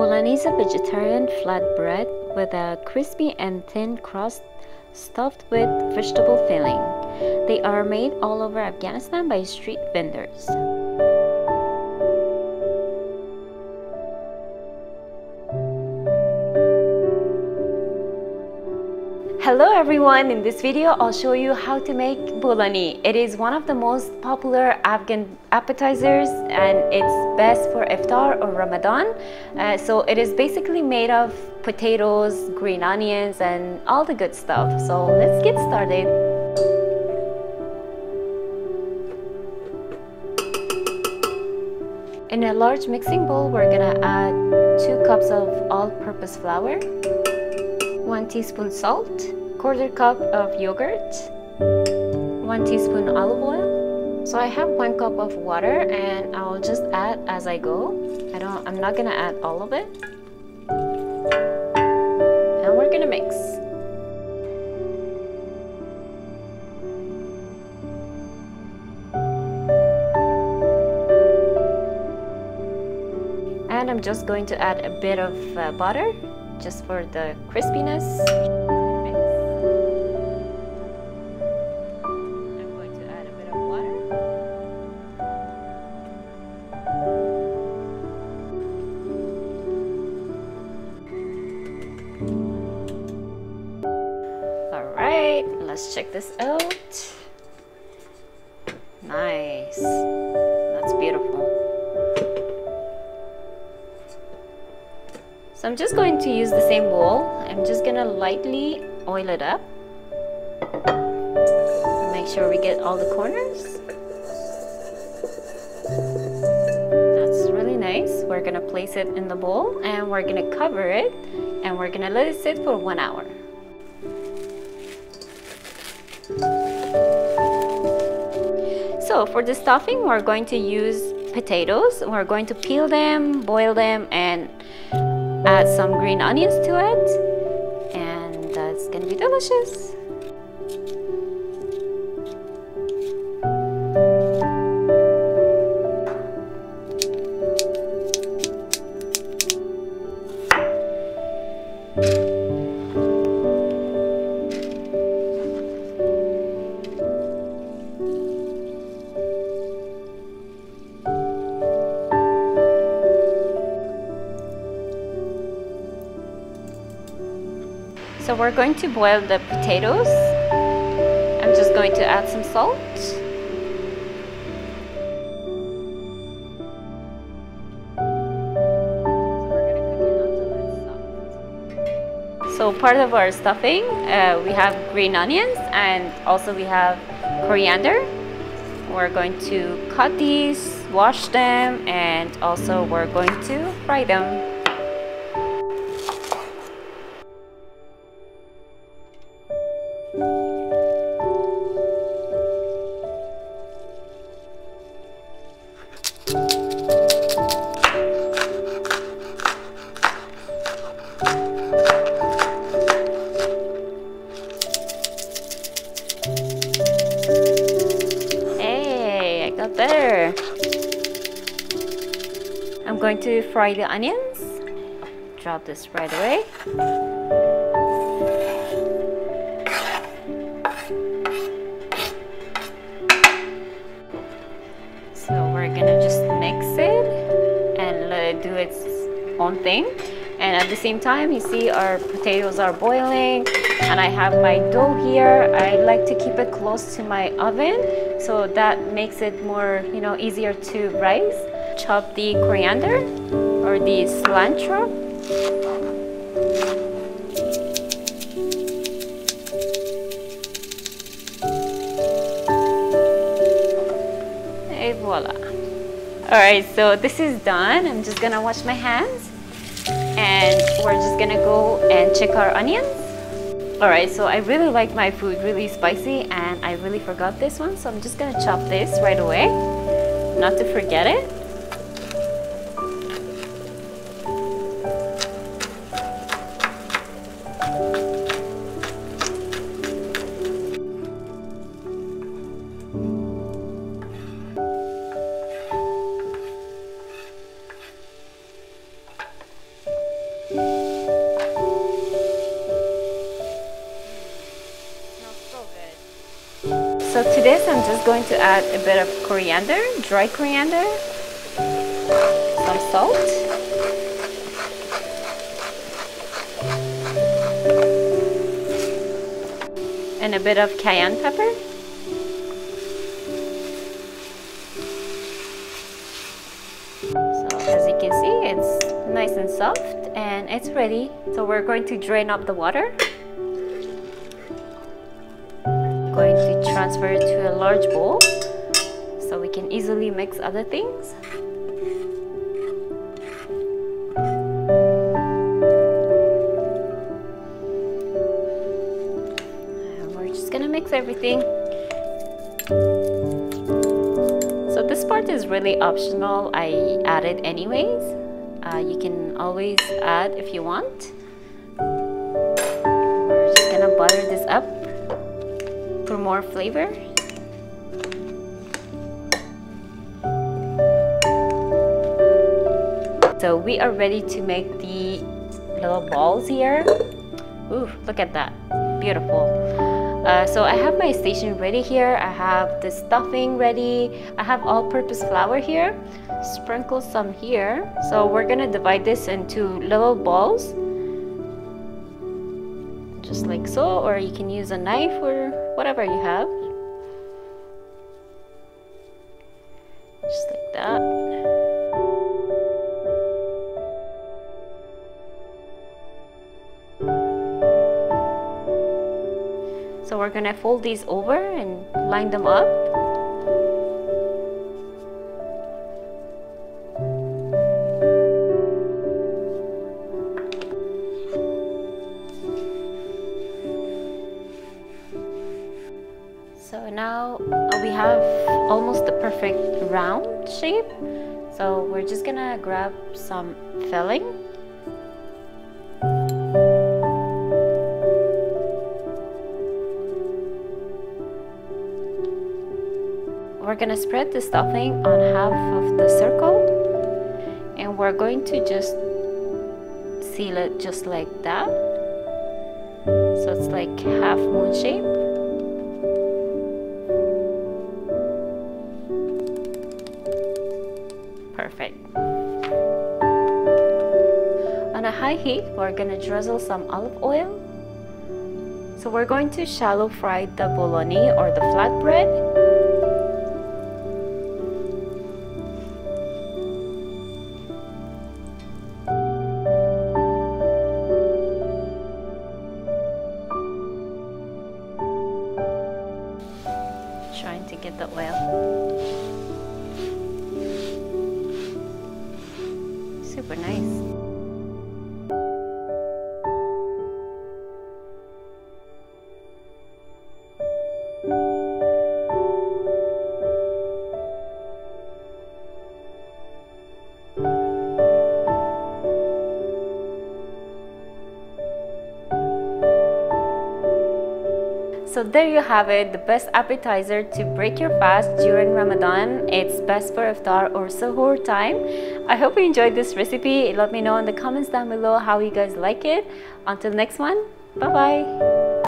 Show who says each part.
Speaker 1: Bolani is a vegetarian flatbread with a crispy and thin crust stuffed with vegetable filling. They are made all over Afghanistan by street vendors. Hello everyone, in this video I'll show you how to make Bolani. It is one of the most popular Afghan appetizers and it's best for Iftar or Ramadan. So it is basically made of potatoes, green onions and all the good stuff. So let's get started. In a large mixing bowl, we're gonna add 2 cups of all-purpose flour, 1 teaspoon salt, 1/4 cup of yogurt, 1 teaspoon olive oil. So I have 1 cup of water and I'll just add as I go. I'm not gonna add all of it. And we're gonna mix. And I'm just going to add a bit of butter just for the crispiness. I'm going to add a bit of water. All right, let's check this out. Nice, that's beautiful. So I'm just going to use the same bowl. I'm just gonna lightly oil it up. Make sure we get all the corners. That's really nice. We're gonna place it in the bowl and we're gonna cover it and we're gonna let it sit for 1 hour. So for the stuffing, we're going to use potatoes. We're going to peel them, boil them, and add some green onions to it, and that's gonna be delicious. So we're going to boil the potatoes. I'm just going to add some salt. So part of our stuffing, we have green onions and also we have coriander. We're going to cut these, wash them, and also we're going to fry them. Better. I'm going to fry the onions. Drop this right away. So we're gonna just mix it and let it do its own thing. And at the same time, you see our potatoes are boiling and I have my dough here. I like to keep it close to my oven so that makes it more, easier to rise. Chop the coriander or the cilantro. And voila. Alright, so this is done. I'm just gonna wash my hands and we're just gonna go and check our onions. Alright, so I really like my food really spicy and I really forgot this one, so I'm just gonna chop this right away, not to forget it. this, I'm just going to add a bit of coriander, dry coriander, some salt, and a bit of cayenne pepper. So as you can see, it's nice and soft and it's ready. So we're going to drain up the water. Going to transfer it to a large bowl so we can easily mix other things. And we're just gonna mix everything. So this part is really optional. I added anyways. You can always add if you want. We're just gonna butter this up for more flavor. So we are ready to make the little balls here. Ooh, look at that, beautiful. So I have my station ready here. I have the stuffing ready. I have all-purpose flour here. Sprinkle some here. So we're gonna divide this into little balls, just like so, or you can use a knife or whatever you have. Just like that. So we're gonna fold these over and line them up. So now we have almost the perfect round shape. So we're just gonna grab some filling. We're gonna spread the stuffing on half of the circle, and we're going to just seal it just like that. So it's like half moon shape. Perfect. On a high heat, we're gonna drizzle some olive oil. So we're going to shallow fry the bologna or the flatbread. Trying to get the oil. Super nice. So there you have it, the best appetizer to break your fast during Ramadan. It's best for iftar or suhoor time. I hope you enjoyed this recipe. Let me know in the comments down below how you guys like it. Until next one, bye bye.